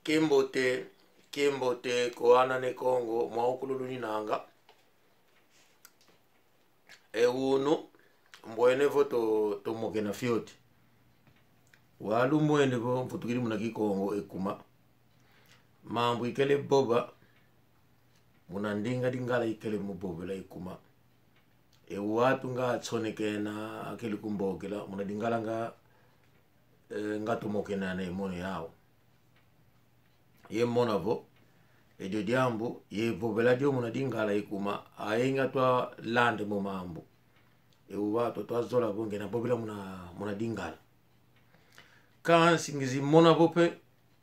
Kimbote koana ne Kongo maukululu nanga unu mbwene vo to moke na fioti walu mbwene vo mfutukili muna Kongo ekuma mambu ikele boba muna ndinga dingala ikele mubobe la ekuma watu nga tsoneke na akeli kumbokela muna dingala nga tomoke na ne mone yao ye mona vo ejo diambu ye bobela dio muna dingala ikuma ayenga twa lande mo mambu watu twa zola bonge na bobela muna dingala kan singizi mona bope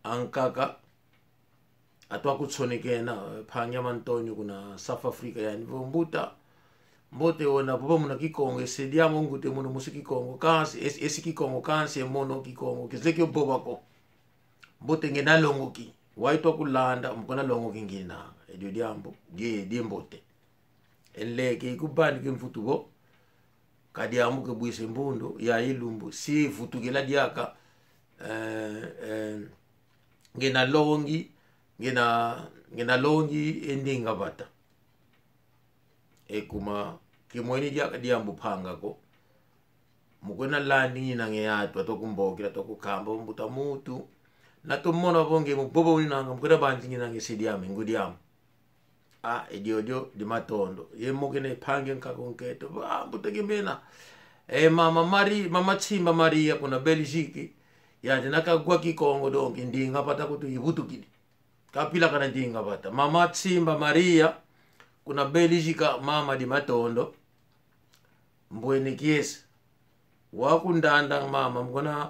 ankaka atwa kutsoneke na phanya mantonyo kuna South Africa yani vombuta mbote ona boba muna Kongo esediamo ngute muna musiki Kongo kansi esiki Kongo kansi mono Kongo kizeke boba ko mbote ngena longoki waitwa kulanda mkona longoki ngina edio diambo die mbote eleke ikubani ke mfutubo kadiamu ke bwise mbundo ya ilumbu si futukela diaka ngena longi endinga bata ekuma kimweni diaka diambu panga ko mukona lani na ngeyatu atokumbokela tokukamba mbuta mutu natomona bonge mubobo unanga mukona banjingi nange sediame ngudiamu ediodio di matondo ye mokene pange nkakonketo mbutegemena mama Chimba Maria kuna Belgique yaje nakagwa Kongo donke ndinga pata kutu yibutukidi kapila kana ndinga pata mama Chimba Maria kuna Belgique mama di matondo mbwene kiese wakundanda mama mkona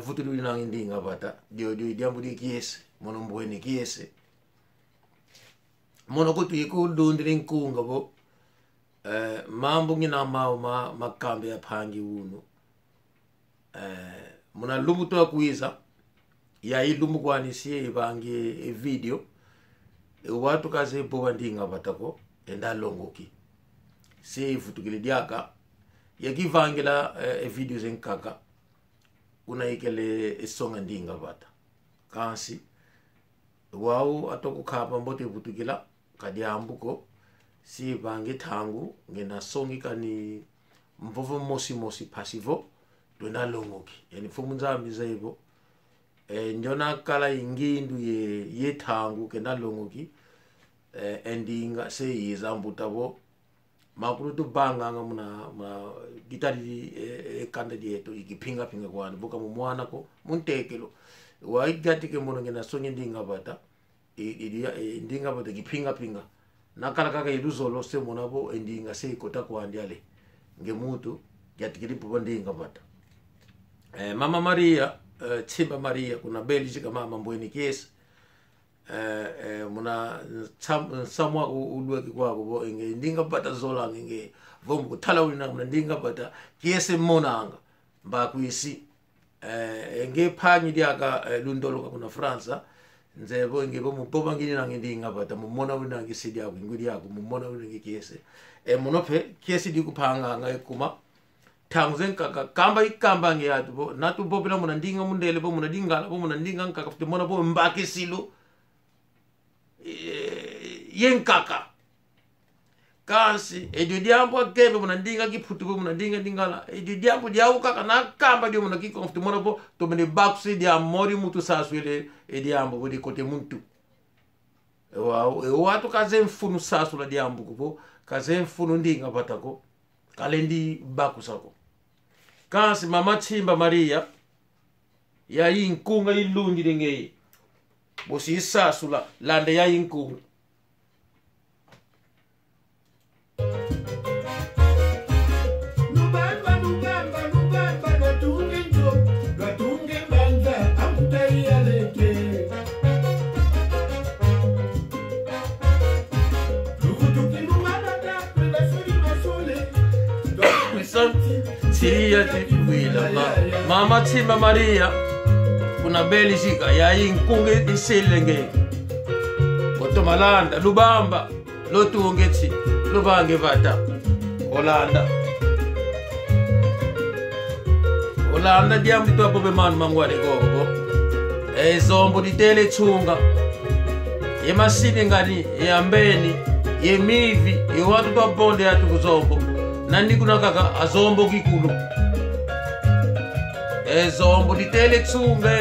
futulu nange ndinga pata dio diambu di kiese mono mbwene kiese mono kutu yiku dundiri nkunga bo mambu ngina makambe ya pangi uno muna lumbu toa kuiza ya ilumbu kwa nisiye bangi video watu kaze boba ndinga batako enda longoki si futukili diaka ya kivangila video zenkaka una ikele songa ndinga bata kansi wao atoko kapa mbote futukila kadiambuko si bangi tangu ngena songi kani mvovo mosi pasivo dona longoki yani fumunza mizaibo njona kala ingindu ye tangu kena longoki endinga se yizambutabo makuru to banga muna gitari kanda dieto ikipinga kwana boka mumwana ko muntekelo wa igatike mono ngena songi ndinga bata ndinga bata kipinga nakala kaka iluzolo se monabo endinga se kota kwa ndiale ngemutu yatikiri pobo ndinga bata mama Maria Chimba Maria kuna Belgique mama mbweni kiesi muna samwa ulweki kwako bo enge ndinga bata zola nge vombu kutala ulina muna ndinga bata kiesi monanga mba kuisi enge panyi diaka lundoloka kuna Fransa nzebo ngebo mupoba ngini nange ndinga bata mumona ulina ngisidi yako ngudi yako mumona ulina kiesi munope kiesi di kupanga nga kuma tangzen kaka kamba ikamba nge yatu bo natu bobila muna ndinga mundele bo muna dingala bo muna ndinga nkaka fute mona bo mbake silu yenkaka kansi ejo diambo akebe muna ndinga kiputu bo muna ndinga dingala ejo diambo diawu kaka na kamba dio muna kiko fute mona bo to mene bakse dia mori mutu saswele diambo bo di kote muntu watu kaze mfunu sasula diambo ko kaze mfunu ndinga batako kalendi bakusako kansi mama Chimba Maria ya inkunga ilundi dengei bosi isasula lande ya inkunga Siria tiwila mama Chimba Maria kuna Belgique ya inkunge iselenge otomalanda lubamba lotungeti lubange vata Olanda diambi to bobe man mangwale gogo zombo litele tsunga yemasini ngani yambeni yemivi yewatu twa bonde yatu kuzombo nani kuna kaka azombo kikulu zombo litele tsunga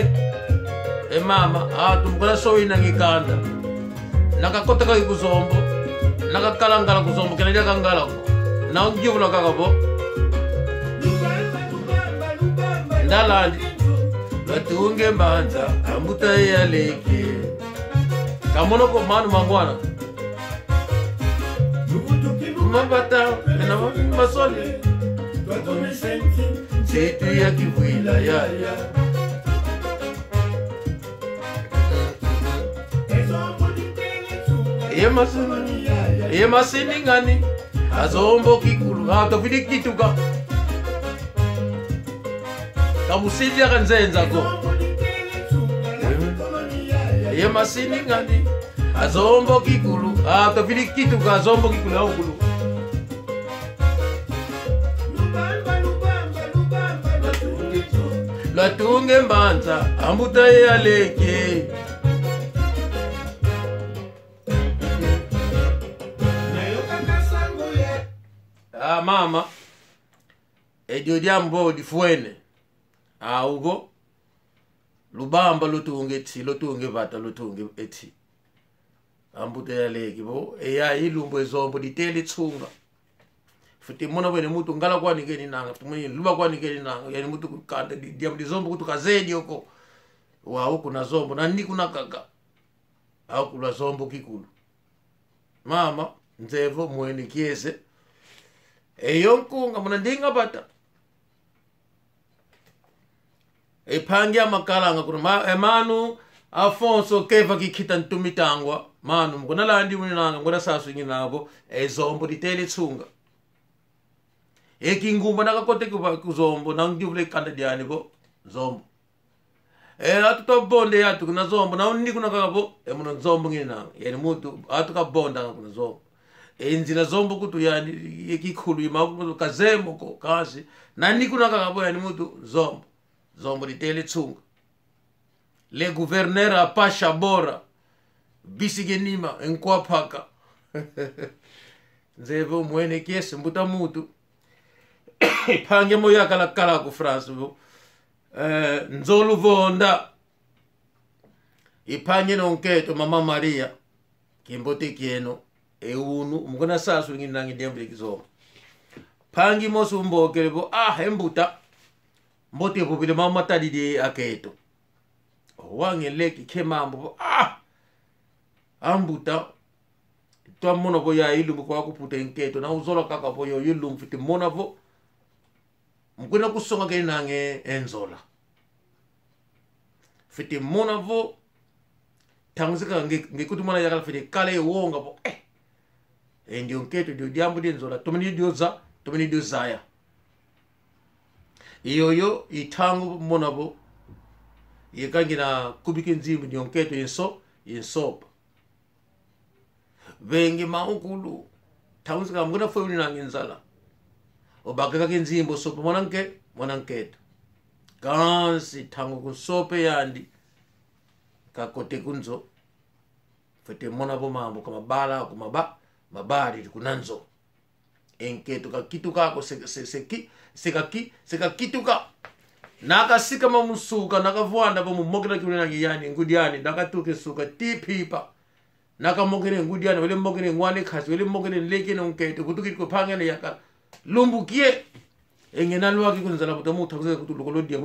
mama atu mkona soina ngikanda nakakota kaki kuzombo nakakalangala kuzombo kenalya kangala ko na ngivula kakabo ndalandi batunge mbanza ambuta ya leke kamono ko manu mangwana mabata na masole situ ya kivwila ya yemasini ngani azombo kikulu atofili kituka kamusivya kanzenza ko yemasini ngani azombo kikulu atofili kituka azombo kikulu aukulu latunge mbanza ambuta ya leke mama edio diambo di fuene ugo lubamba lutunge vata lutunge eti ambuta ya leki bo eya ilumbo ezombo ditele tsunga futi mona wene mutu ngala kwani ngeni nanga tumwe luba kwani ngeni nanga yani mutu kanda diambo zombo kutu kazedi oko wa huko na zombo na ni kuna kaka au kula zombo kikulu mama nzevo mwene kiese eyonkunga muna ndinga bata pangia makalanga kuna emanu Afonso keva kikita ntumitangwa manu mkuna landi mwenanga mkuna sasu ingi nabo zombo ditele tsunga ngumba nakakote kuzombo na ngivule kanda diani bo zombo atuto bonde yatu kuna zombo na undi kuna kakabo muna zombo ngini nanga yani mutu atuka bonda kuna zombo nzina zombo kutu yani yekikulu imakumu kazemo ko kasi nani kuna kakabo yani mutu zombo ditele tsunga le gouverneur apasha bora bisigenima enkwapaka nzevo mwene kiese mbuta mutu pange moya kala ku France bo nzolu vonda ipanye nonketo mama Maria kimbote kieno eunu mukona sasu ngini nangi demble kizo pangi mosu mbokele bo embuta mbote bubile mama tadide aketo wange leki kemambo ambuta to mono bo ya ilu ko akuputa enketo na uzola kaka bo yo ilu mfiti mona bo mukuna kusonga ke nange enzola fiti mona bo tangzika ngikuti mona yakala fiti kale wonga bo ndio nketo ndio diambo di enzola tumini dio zaya iyo itangu mona bo yekangira kubike nzimbu ndio nketo yensopa vengi maukulu tangzika mukuna fo nange nzala obakeka kenzimbo sopa mwananketo kansi tangu kusope yandi kakote kunzo fete mona bo mambo kama bala kuma mabari kunanzo enketo kakituka ko sekakituka naka sika mamusuka naka vwanda bo mumokera kuna yani ngudiani naka tuke suka tipipa naka mokere ngudiani wele mokere ngwane khasi wele mokere leke nonketo kutukiti ko phangene yakala lumbukie engena lwaki kunzala butamu utakuze kutulukolo dia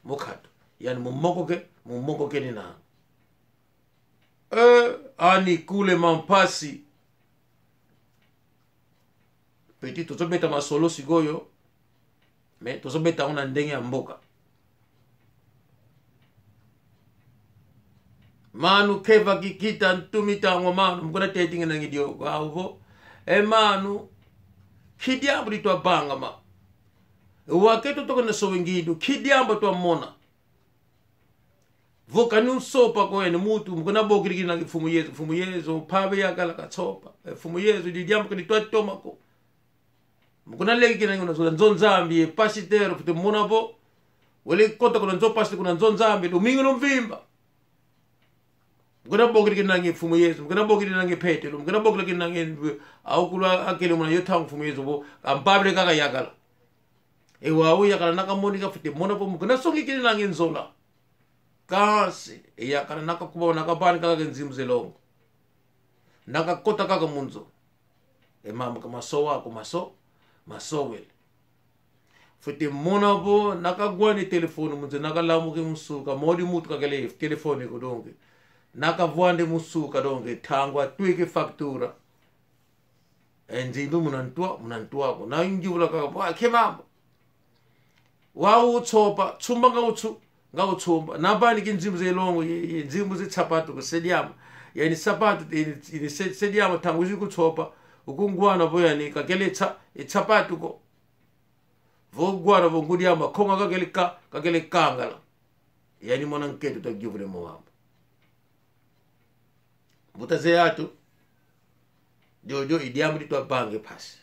mokhato yani mumoko ke nina ani kule mampasi petit tozobeta masolo sigoyo me tozobeta una ndenge ya mboka manu keva kikita ntumitango manu mkona tetinga nangidio wavo manu kidiambo litwa banga ma waketo toka na sowengido kidiambo twa mona vokanu sopa ko ene mutu mkona bokiriki na fumu yezo pabe yakala katsopa fumu yezo didiambo ko litwa tomako mkona leki na ngona nzonzambi pasitero puto mona bo wele kota ko nzo pasite kuna nzonzambi domingo no mvimba mkana bokile kinange fumu yesu mkana bokile nange petelo mkana bokile kinange awukula akele muna yotang fumu yesu bo ambable kaka yakala wawu yakala nakamonika fite mona po mkana songi kile nange nzola kasi yakala nakakuba nakabani kaka nzimu zelongo nakakota kaka munzo mama kama sowa ko masowel fite mona po nakagwani telefone munzo nakalamuke musuka modi mutu kakele telefone ko donge nakavwande musuka donge tangwa twike factura nzimbi munantua ko na injula kaka kemamba wawu utsopa tsumba nga utsumba nabani kinzimbu zelongo nzimbu zitsapatu ko sediama yani sapatu ini sediama tangu zikutsopa ukungwana boyani kakele itsapatu ko vogwana vongudiama konga kakele kangala yani mona nketo tagivule mwamba mutaze atu jojo idiamu litwa bange pasi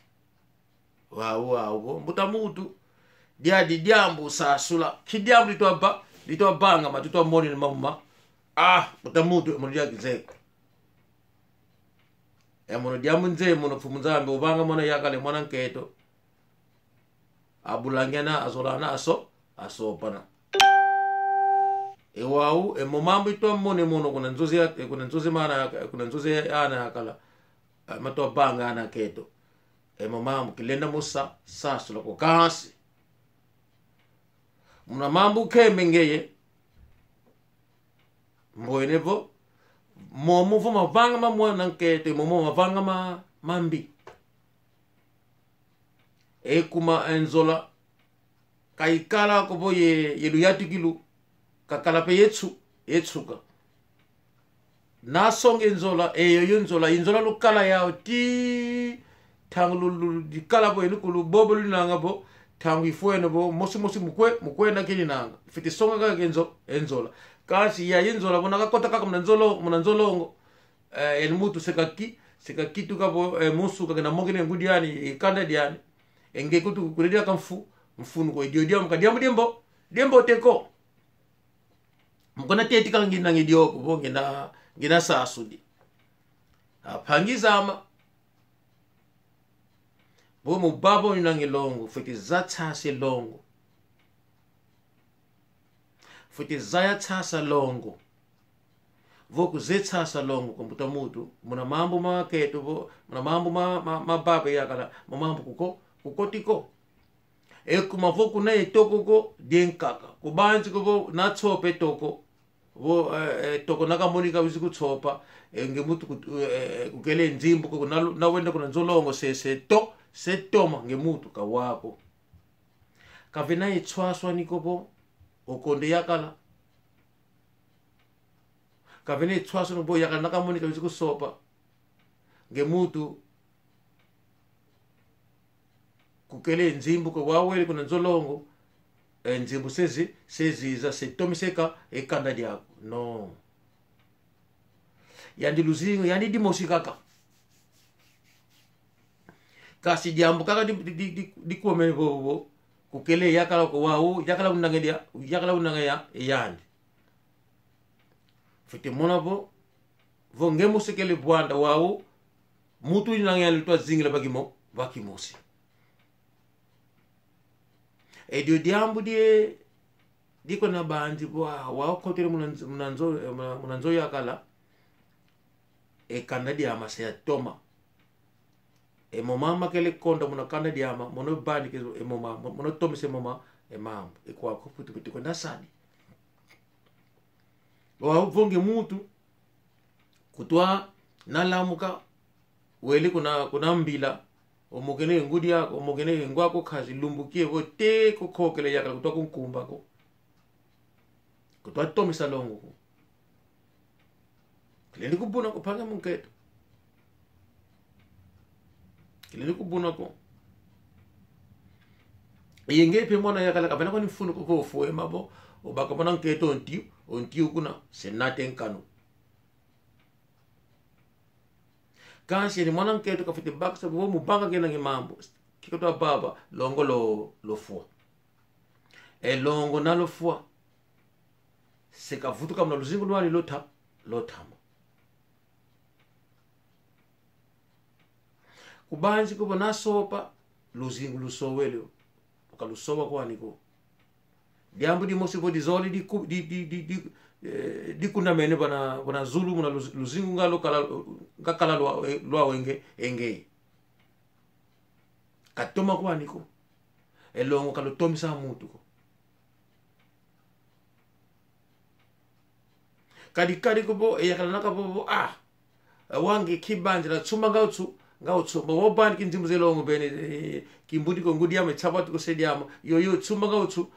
wawu mutamutu diambu sasula kidiamu litwa banga matutwa moni na mama mutamutu mwana kizeko mwana diamu nze mwana fumunzambe ubanga mwana yakale mwana nketo abulangena azolana asopana wawu momambo itwa mone mono kuna nzozi ana yakala matwa banga ana keto momambo kilenda musa sasula ko kasi muna mambu kembe ngeye mboenevo momo mavanga mamwana nkete momo mavanga mambi kuma enzola kaikala kobo ye luyatikilu kakala pe yetsuka na song enzola yonzola inzola lukala yao ti tangulu dikala bo elukulu bobo lunanga bo tangu ifueno bo mosi mukwe na kini nanga fiti songa kaka enzola kasi ya enzola bona kakota kaka mnanzolongo mutu sekakitu kabo musu kaka na mongene ngudiani ikanda diani enge kutu kuredia kamfu mfunu ko idiodia mkadiamu dembo teko mkona teti kala ngina ngidio ko ngina sasudi apangizama bo mubabo ninangilongo futhi zathase longo futhi zayathasa longo voku zethasa longo komputa mutu muna mambo maketo bo muna mambo mababa yakala mambo kukotiko kuma voku na etoko ko dienkaka kubanzi ko na tsope toko vo toko nakamonika bizikutsopa ngemutu kukele nzimbu ko na wenda kuna nzolongo setoma ngemutu kawako kavena itswaswa nikopo okonde yakala kavena itswaswa nobo yakala nakamonika bizikusopa ngemutu kukele nzimbu ko wawele kuna nzolongo nzimbu seziza setomiseka ekanda lyako no yandi luzingo yandi dimosi kaka kasi diambu kaka di kuome bobo kukele yakala ko wawu yakala unanga ya yandi fite monabo vo ngemu sekele bwanda wawu mutu inanga ya litwa zingila bakimosi dio diambu di kona bandi wa kotere munanzo yakala kanda diama se toma mama kele konda muna kanda diama mono bandi ke mama mono tome se mama mambo kwa kuputi kwenda sadi wa vonge mutu kutwa nalamuka wele kuna mbila omogene ngudi yako omogene ngwako kazi lumbukie ko te ko kokele yakala kutwa kunkumba ko kutwa tome salongo ko kile kubuna ko panga munketo kile kubuna ko yenge pe mona yakala kabena ko ni funu ko fo mabo obaka mona nketo ontiu kuna senate nkano kansi ni mwana nketo kafite baksa bo mubanga kena ngimambo kikoto baba longo lo fua longo na lo fua sekavutu kama luzingo lwali lotamo kubanji kubo na sopa luzingu lusowele ukalusowa kwa niko diambu di mosibo di zoli di kuna mene bana zulu muna luzingu ngakala lwa wenge enge katoma kwa niko elongo kalutomisa mutu ko kadi kubo eyakala nakabobo wange kibanjira tsuma ngautsu bo band kinzimu zelongo bene kimbudi ko ngudi ama chapatu ko sediama yo tsuma ngautsu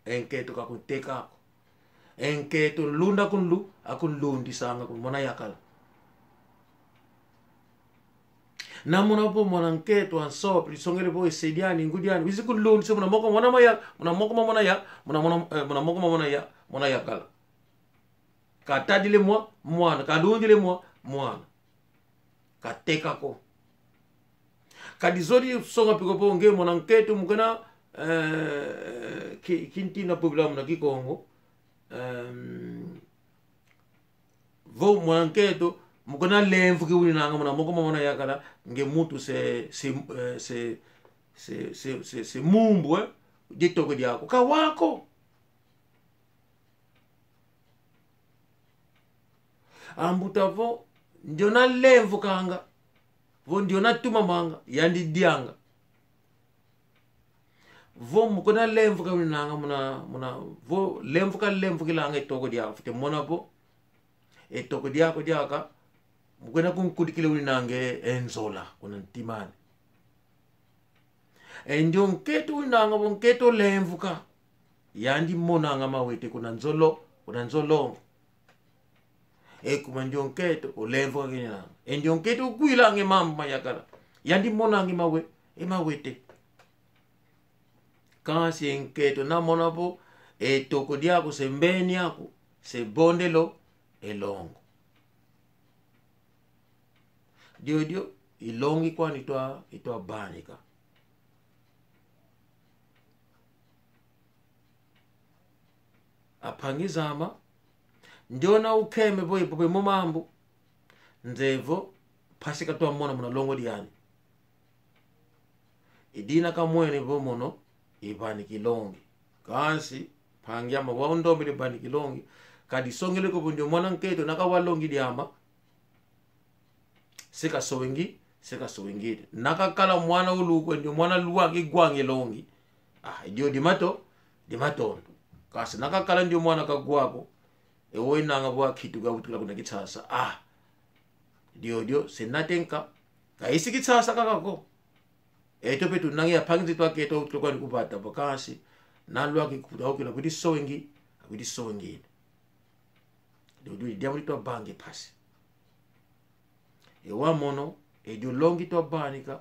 enketo kakuteka enketo lunda kunlu akunlundi sanga kun mona yakala namuna po mona enketo anso prisongele bo sediani ngudiani wisi kunlundi so mona moko mona ya mona yakala katadile mwana kadundile mwana kateka ko kadizori songa piko po nge mona enketo mukena kintina problem na kikongo vo mwanketo mukona lemfu kiwuni nanga mona moko mona yakala nge mutu se mumbu ditoko diako ka wako ambuta vo ndio na lemfu kanga vo ndio na tuma manga yandi dianga vo mukona lemfu ka nanga muna vo lemfu kilanga etoko dia fute mona vo etoko dia ko diaka mukona kunkudikile uninange enzola kuna ntimani endio nketo unanga vo nketo lemfu ka yandi mona nga mawete kuna nzolo kuma ndio nketo o lemfu ka kina endio nketo kuila nge mamba yakala yandi mona nge mawete kasi enketo na mona po etoko diako se mbeni yako se bondelo elongo dio ilongi kwa itwa banika apangizama ndio na ukeme boy pope momambo nzevo pasika to mona mona longo diani idina kamwene bo mono ibani kilongi kansi pangia mawondo mbele bani kilongi kadi songele ko ndio mwana nketo nakawalongi diama seka sowengi nakakala mwana uluko ndio mwana luwa kigwange longi ndio dimato kasi nakakala ndio mwana kagwako ewe nanga bwa kitu ga utukala kuna kitsasa dio senatenka kaisi kitsasa kakako eto petu nangi apangizi twake to tukwa nikupata bakasi nalwa kikudawukila kuti sowengi dio diamuli to bange pasi ewa mono edio longi to banika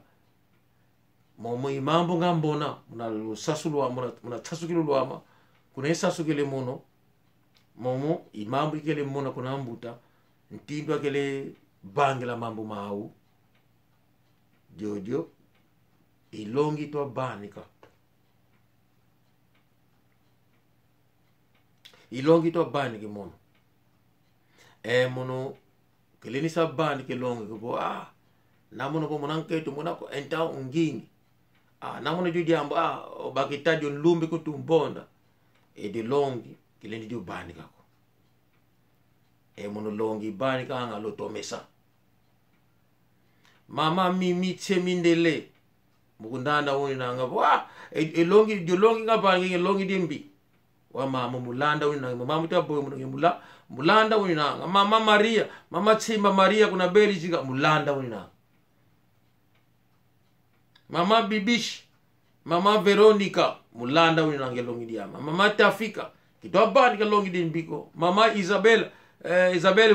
momo imambo ngambona muna sasulwa muna tasukilulwama kuna isasukile mono momo imambo ikele mona kuna mbuta ntindwa kele bange la mambo mau dio ilongi to banika mono mono keleni sabani ke longi ko namono po monanketo monako enta ungingi namono judi ambo bakitadio lumbi ko tumbonda de longi keleni ju banika ko mono longi banika anga lotomesa mama mimi tsemindele mukundanda woni nanga longi jo longi ngabangi longi dimbi wa mama mulanda woni nanga mama mutaboy mulanda woni nanga mama Maria mama Chimba Maria kuna beli jiga mulanda woni nanga mama Bibish mama Veronica mulanda woni nanga longi diama mama Tafika kitobani ka longi dimbiko mama Isabel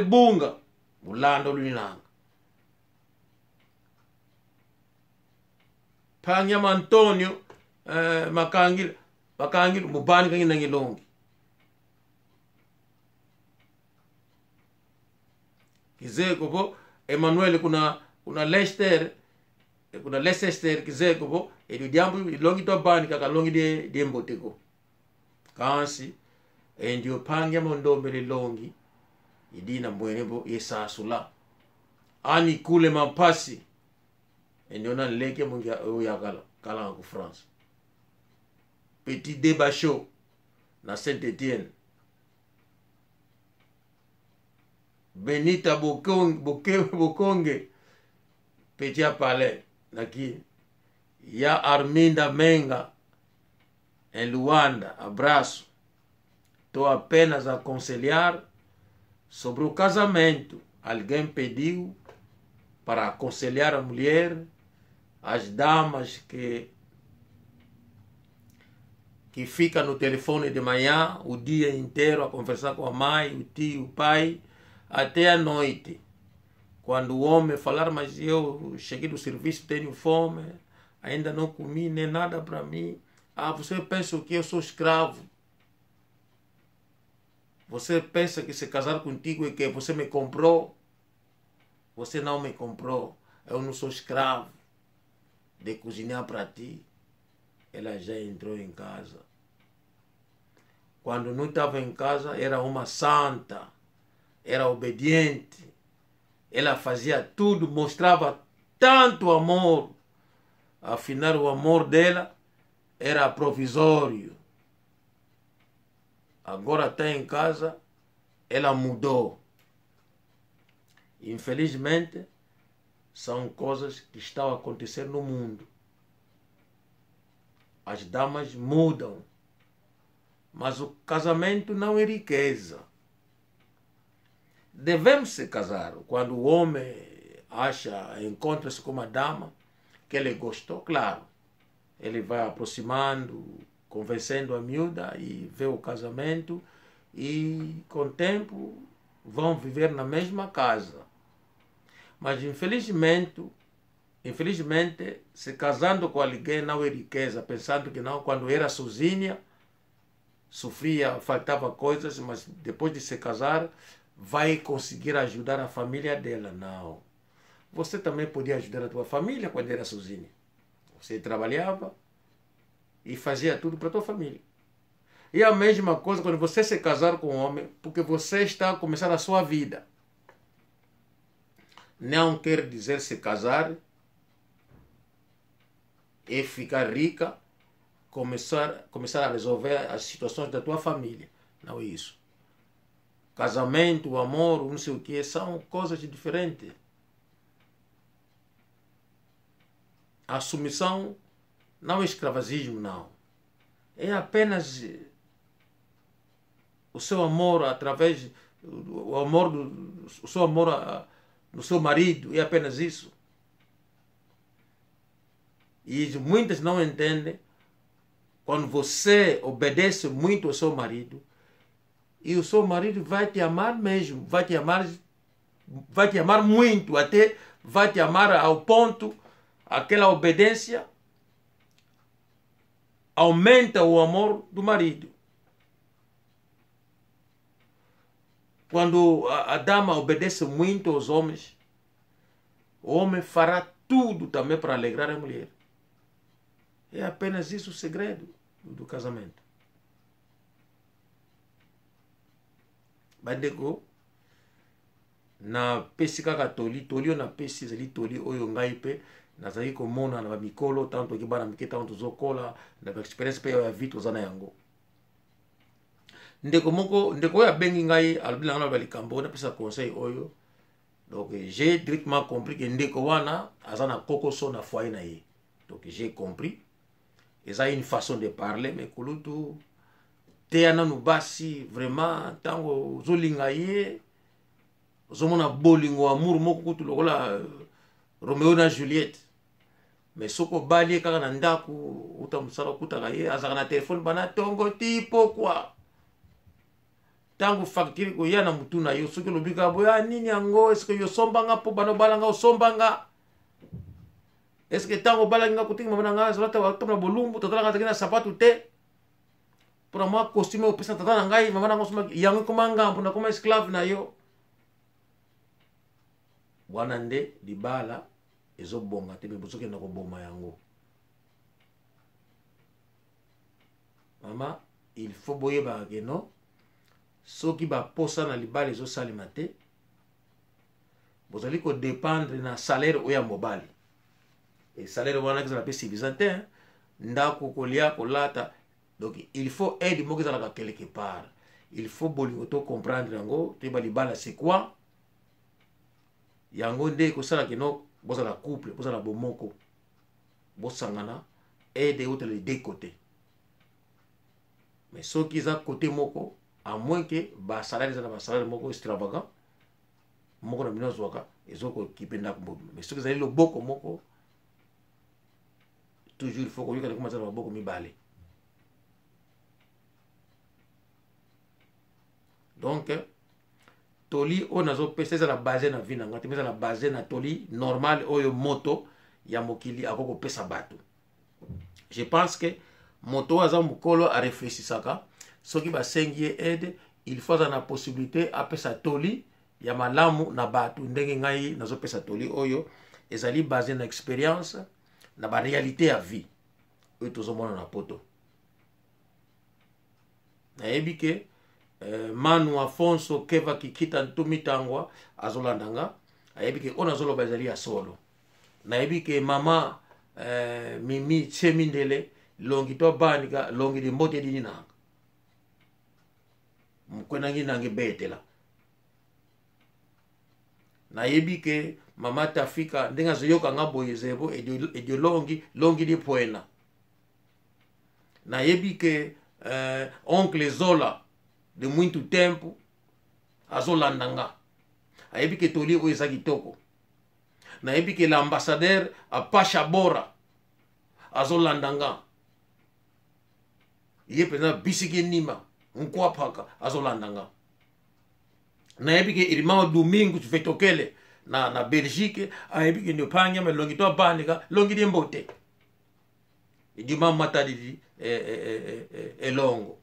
Bunga mulanda woni nanga Panyama Antonio makangil mubani kangi nangi longi kizeko bo Emmanuel kuna Leicester kizeko bo edu diambu longi to bani kaka longi de mboteko kansi ndio panyama ndombele longi idina mwene bo yesasula ani kule mapasi et on a leke mungi oyakala kala en France. Petit débat chaud na Saint-Étienne. Benita Bokonge Petit Palais naki ya Arminda Menga em Luanda, abraço. Estou apenas a aconselhar sobre o casamento. Alguém pediu para aconselhar a mulher, as damas que fica no telefone de manhã o dia inteiro a conversar com a mãe, o tio, o pai, até a noite. Quando o homem falar, mas eu cheguei do serviço, tenho fome, ainda não comi nem nada para mim. Ah, você pensa que eu sou escravo? Você pensa que se casar contigo é que você me comprou? Você não me comprou. Eu não sou escravo de cozinhar para ti. Ela já entrou em casa. Quando não estava em casa, era uma santa, era obediente. Ela fazia tudo, mostrava tanto amor. Afinal, o amor dela era provisório. Agora está em casa, ela mudou. Infelizmente, são coisas que estão a acontecer no mundo. As damas mudam. Mas o casamento não é riqueza. Devemos se casar. Quando o homem encontra-se com uma dama que ele gostou, claro, ele vai aproximando, convencendo a miúda e vê o casamento e com o tempo vão viver na mesma casa. Mas infelizmente, se casando com alguém não é riqueza, pensando que não, quando era sozinha, sofria, faltava coisas, mas depois de se casar, vai conseguir ajudar a família dela. Não. Você também podia ajudar a tua família quando era sozinha. Você trabalhava e fazia tudo para a tua família. E a mesma coisa quando você se casar com um homem, porque você está a começar a sua vida. Não quer dizer se casar e ficar rica, começar a resolver as situações da tua família. Não é isso. Casamento, amor, não sei o que, são coisas diferentes. A submissão não é escravagismo, não. É apenas o seu amor através o seu amor no seu marido, é apenas isso. E muitas não entendem. Quando você obedece muito ao seu marido, e o seu marido vai te amar mesmo, vai te amar muito, até vai te amar ao ponto, aquela obediência aumenta o amor do marido. Quando a dama obedece muito aos homens, o homem fará tudo também para alegrar a mulher. É apenas isso o segredo do casamento. Bandeko na pesi kaka toli na pesi zali toli oyo ngai pe nazali komona na mikolo tanto ki bana miketa tanto zokola na experience pe ya vie tozana yango. Ndeko ya bengi ngai albila na balikambo na pesa conseil oyo. Donc j'ai directement compris que ndeko wana azana kokoso na foyer na ye. Donc j'ai compris. Et ça une façon de parler mais kulutu teana no basi vraiment tango zolinga ye zomona bolingo amour moko kutu lokola Romeo na Juliette. Mais soko bali kaka na ndaku utamsala kutaka ye azaka na téléphone bana tongo ti pourquoi tango facture ko yana mutu na yo soki lobika boya nini yango est-ce que yo sombanga po bano balanga osombanga est-ce que tango balanga kutinga mama nga zolata watona bolumbu totala nga takina sapatu te pour moi costume au pesa tata ngai mama nga soma yango komanga mpona koma esclave na yo wana nde libala ezobonga te bozoke na koboma yango. Mama il faut boyeba ke no soki ba posa na libala ezosalema te bozali ko dépendre na salaire oya mobali. et salaire wana que ça peut suffisant ndako kolia kolata. Donc il faut aider mo que ça quelque part. Il faut bolingoto comprendre yango te balibala c'est quoi yango nde ko sala kino boza la couple boza la bomoko bosangana aider autre les deux côtés. Mais ceux qui ont côté moko à moins que ba salaire ça na ba salaire moko extravagant moko na bino zwaka ezoko kipenda ko. Mais ceux qui ont le boko moko toujours il faut que you commence à beaucoup mibale. Donc toli on a zo pesa la base na vie na ngati pesa la base na toli normal oyo moto ya mokili akoko pesa bato. Je pense que moto aza mukolo a réfléchissaka soki ba sengie aide il faut la possibilité a pesa toli ya malamu na bato ndenge ngai nazo pesa toli oyo ezali basé na expérience na ba réalité ya vie oyo tozomona na poto. Nayebi ke Manu Afonso Keva Kikita Ntumitangwa azolandanga ayebi ke ona zolo bazali ya solo. Nayebi ke mama Mimi Tsemindele longi to banika longi di mbote di nanga mkwena ngi nange betela. Nayebi ke mama Tafika ndenga zoyoka ngabo yezebo edio longi di poena. Nayebi ke oncle Zola de muito tempo azolandanga ayebi ke toli oyo eza kitoko. Nayebi ke l'ambassadeur Apasha Bora azolandanga ye pena bisiki nima nkwapaka azolandanga. Nayebi ke Irmão Domingos Vetokele na Belgique ayebi ke ndopanya me longi to banika longi di mbote di mama tadi elongo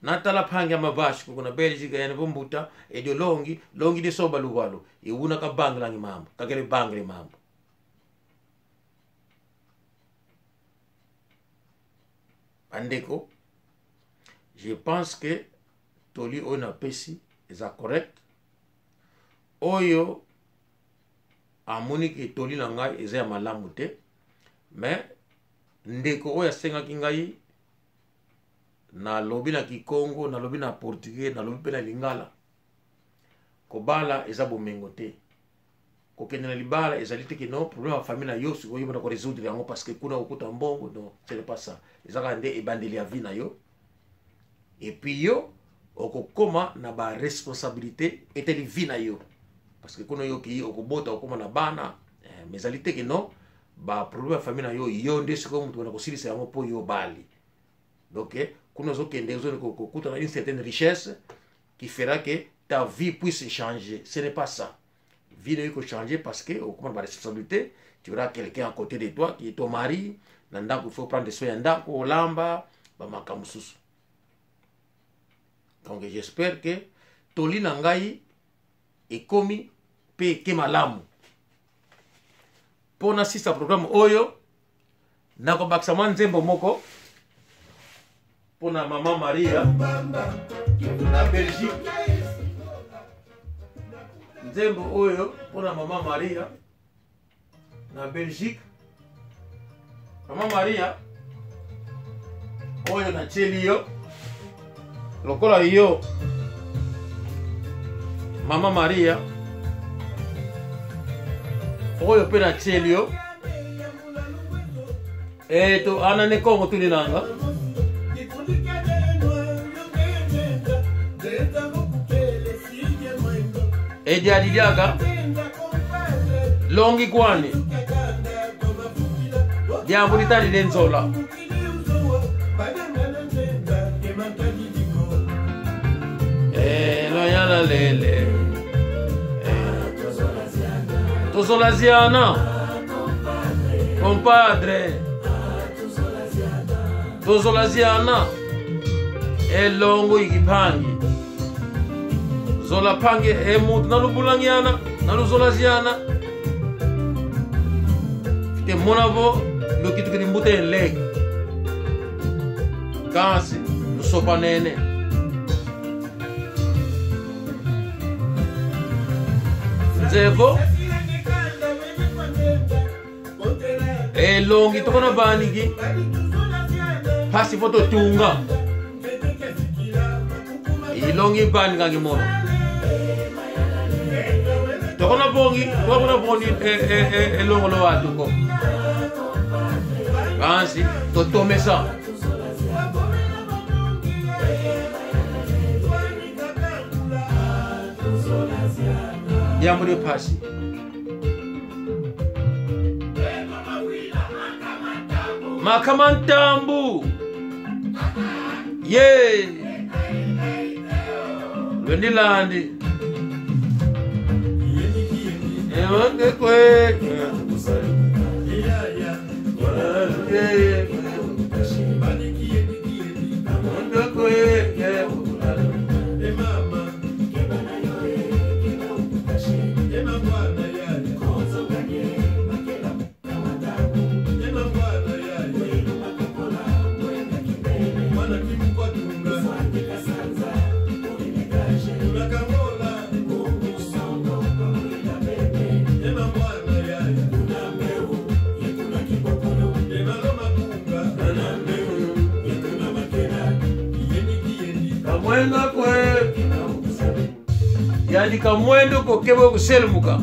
natala panga mabashi kuna Belgique yana bombuta edio longi de soba lugalo iuna ka bangla ngi mambo kakele bangle mambo. Andeko je pense que toli ona pesi eza correct oyo amoni ke toli na ngai eza malamu te mais ndeko oyo asenga kingai na lobi na Kikongo na lobi na Portugais na lobi pe na Lingala kobala eza bomengo te kokende na libala ezali te ke non problème ya famille na yo siko yo na ko résoudre yango parce que kuna okuta mbongo non c'est pas ça ezaka nde ebandeli ya vie na yo et puis yo okokoma na ba responsabilité eteli vie na yo parce que kuna yo ki okobota okoma na bana mais ezali te ke non ba problème ya famille na yo nde siko mutu na kosilisa yango po yo bali. Donc kuna zo kende zo kokuta na une certaine richesse qui fera que ta vie puisse changer. Ce n'est pas ça. Vie ne peut changer parce que au cours de la responsabilité, tu auras quelqu'un à côté de toi qui est ton mari. Il faut prendre soin d'ako, lamba, bamakamususu. Donc j'espère que toli nangai est commis pe kemalamu. Pour n'assister à programme oyo, nako baksaman zembo moko. Pour na maman Maria na Belgique. Nzembo oyo pour na maman Maria na Belgique. Maman Maria oyo na cheli yo lokola yo Maman Maria oyo pe na cheli yo eto anane Kongo tulinanga Edi adidiaga longi kwani diambulitani denzola loyala lele tozolaziana compadre tozolaziana elongo ikipangi zola pange mutu nalubulangiana naluzolaziana fite monavo lokitu kidi mbute leg kasi lusopa nene nzebo elongi tokona baniki pasi foto tunga ilongi bani kangi mono tokona bongi elongo lo watu ko ansi to tomesa yamuri pasi makamantambu ye Londilandi ewange kwe yani kamwendo kokebo kuselmuka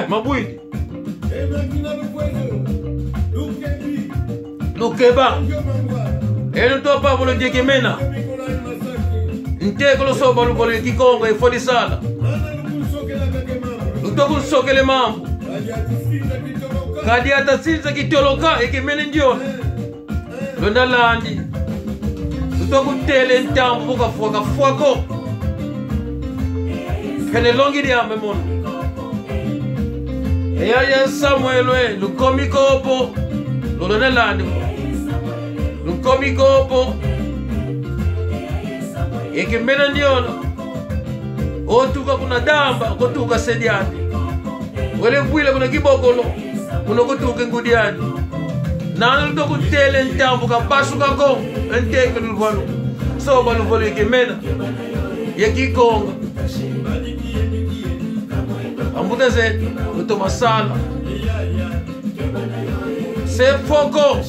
mabwidi lukeba eno to pabolo jekemena ntekolo soba lubolo kikongo ifodi sala lutoku sokele mambo kadi atasinza kitoloka ekemene ndiona Londalandi lutoku tele ntambu buka fuako kene longi di ame mono eya Samuel we lukomi kopo Londalandi lukomi kopo ekemene ndiona otuka kuna damba kotuka sediani wele bwile kuna kibokolo kuna kotuka ngudiani nana lutoku tele ntambu kapasuka ko enteke luluvalo so baluvalo ekemena yekikonga ambuta zetu utomasala se foko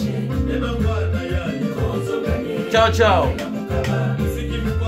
ciao ciao